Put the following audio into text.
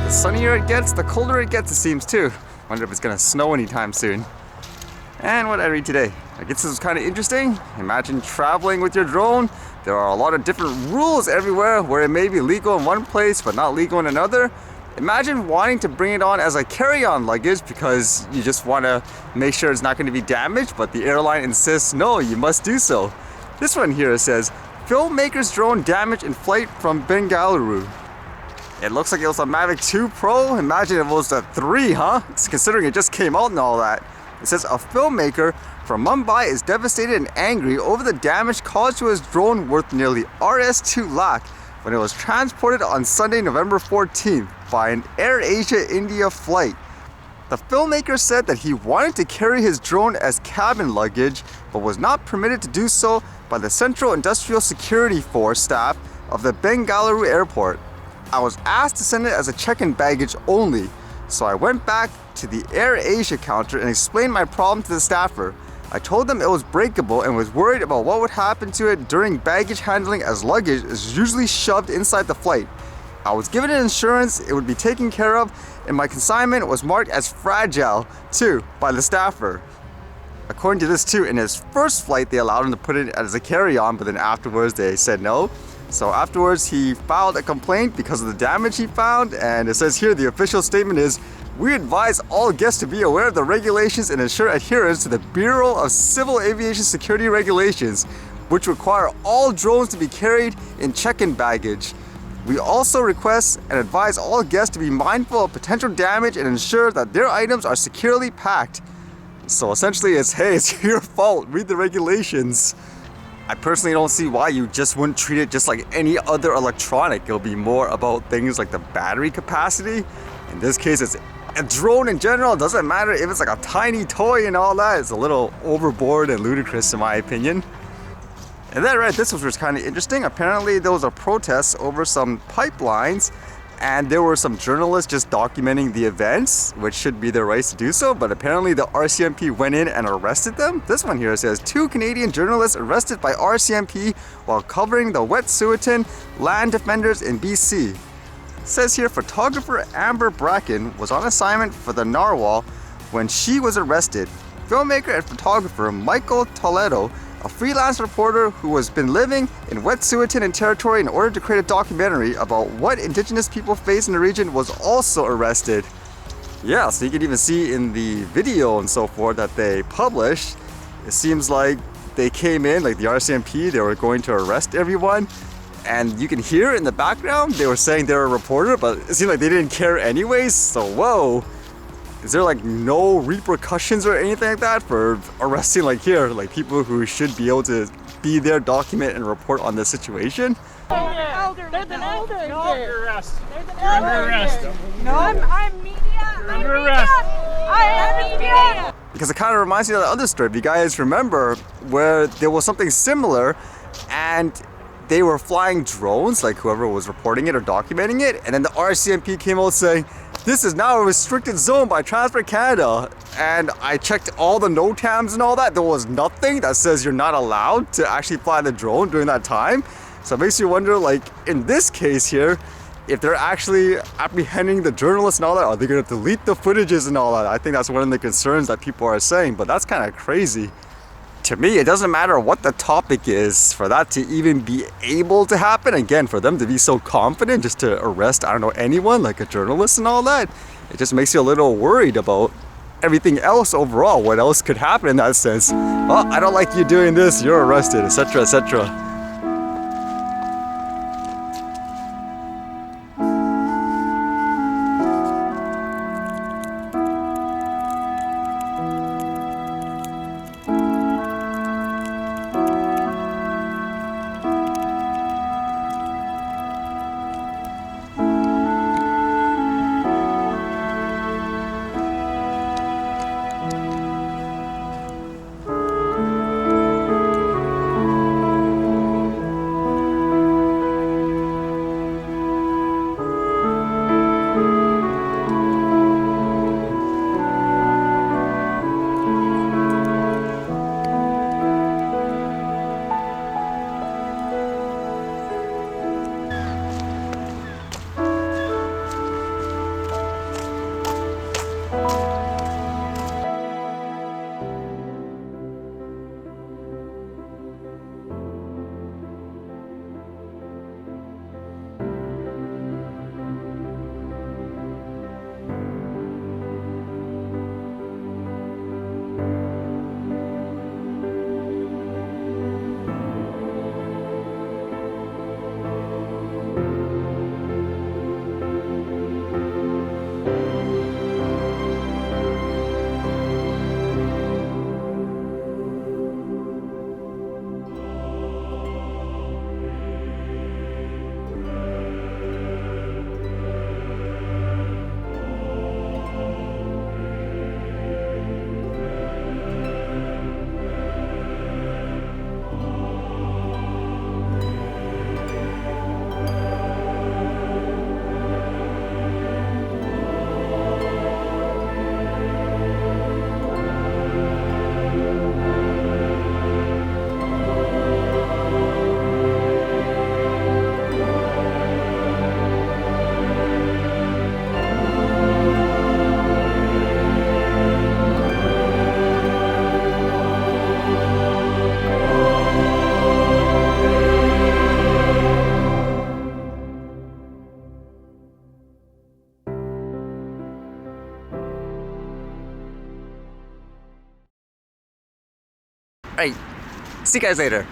The sunnier it gets, the colder it gets, it seems too. Wonder if it's gonna snow anytime soon. And what did I read today? I guess this is kind of interesting. Imagine traveling with your drone. There are a lot of different rules everywhere where it may be legal in one place but not legal in another. Imagine wanting to bring it on as a carry-on luggage because you just want to make sure it's not going to be damaged, but the airline insists, no, you must do so. This one here says, filmmaker's drone damaged in flight from Bengaluru. It looks like it was a Mavic 2 Pro. Imagine it was a 3, huh? Considering it just came out and all that. It says a filmmaker from Mumbai is devastated and angry over the damage caused to his drone worth nearly Rs2 lakh when it was transported on Sunday, November 14th by an AirAsia India flight. The filmmaker said that he wanted to carry his drone as cabin luggage but was not permitted to do so by the Central Industrial Security Force staff of the Bengaluru airport. I was asked to send it as a check-in baggage only, so I went back to the AirAsia counter and explained my problem to the staffer. I told them it was breakable and was worried about what would happen to it during baggage handling, as luggage is usually shoved inside the flight. I was given an insurance it would be taken care of, and my consignment was marked as fragile too by the staffer. According to this too, in his first flight they allowed him to put it as a carry-on, but then afterwards they said no. So afterwards he filed a complaint because of the damage he found, and it says here the official statement is, "We advise all guests to be aware of the regulations and ensure adherence to the Bureau of Civil Aviation Security regulations, which require all drones to be carried in check-in baggage. We also request and advise all guests to be mindful of potential damage and ensure that their items are securely packed." So essentially it's, hey, it's your fault, read the regulations. I personally don't see why you just wouldn't treat it just like any other electronic. It'll be more about things like the battery capacity. In this case, it's a drone in general. It doesn't matter if it's like a tiny toy and all that. It's a little overboard and ludicrous in my opinion. And then this was kind of interesting. Apparently there was a protest over some pipelines, and there were some journalists just documenting the events, which should be their rights to do so, but apparently the RCMP went in and arrested them. This one here says, 2 Canadian journalists arrested by RCMP while covering the Wet'suwet'en land defenders in BC. It says here, photographer Amber Bracken was on assignment for the Narwhal when she was arrested. Filmmaker and photographer Michael Toledano, a freelance reporter who has been living in Wet'suwet'en territory in order to create a documentary about what indigenous people face in the region, was also arrested. Yeah, so you can even see in the video and so forth that they published, it seems like they came in, like the RCMP, they were going to arrest everyone. And you can hear in the background, they were saying they're a reporter, but it seemed like they didn't care anyways, so whoa. Is there like no repercussions or anything like that for arresting like here, like people who should be able to be there, document and report on this situation? There's an elder here. No, you're arrested. There's an You're under elder arrest. here. No, I'm media. You're under arrest. I am media. Because it kind of reminds me of the other story, if you guys remember, where there was something similar and they were flying drones, like whoever was reporting it or documenting it, and then the RCMP came out saying, "This is now a restricted zone by Transport Canada." And I checked all the NOTAMs and all that. There was nothing that says you're not allowed to actually fly the drone during that time. So it makes you wonder, like in this case here, if they're actually apprehending the journalists and all that, are they going to delete the footages and all that? I think that's one of the concerns that people are saying, but that's kind of crazy. To me, it doesn't matter what the topic is for that to even be able to happen. Again, for them to be so confident just to arrest, I don't know, anyone, like a journalist and all that, it just makes you a little worried about everything else overall. What else could happen in that sense? Well, I don't like you doing this, you're arrested, etc., etc. Alright, see you guys later.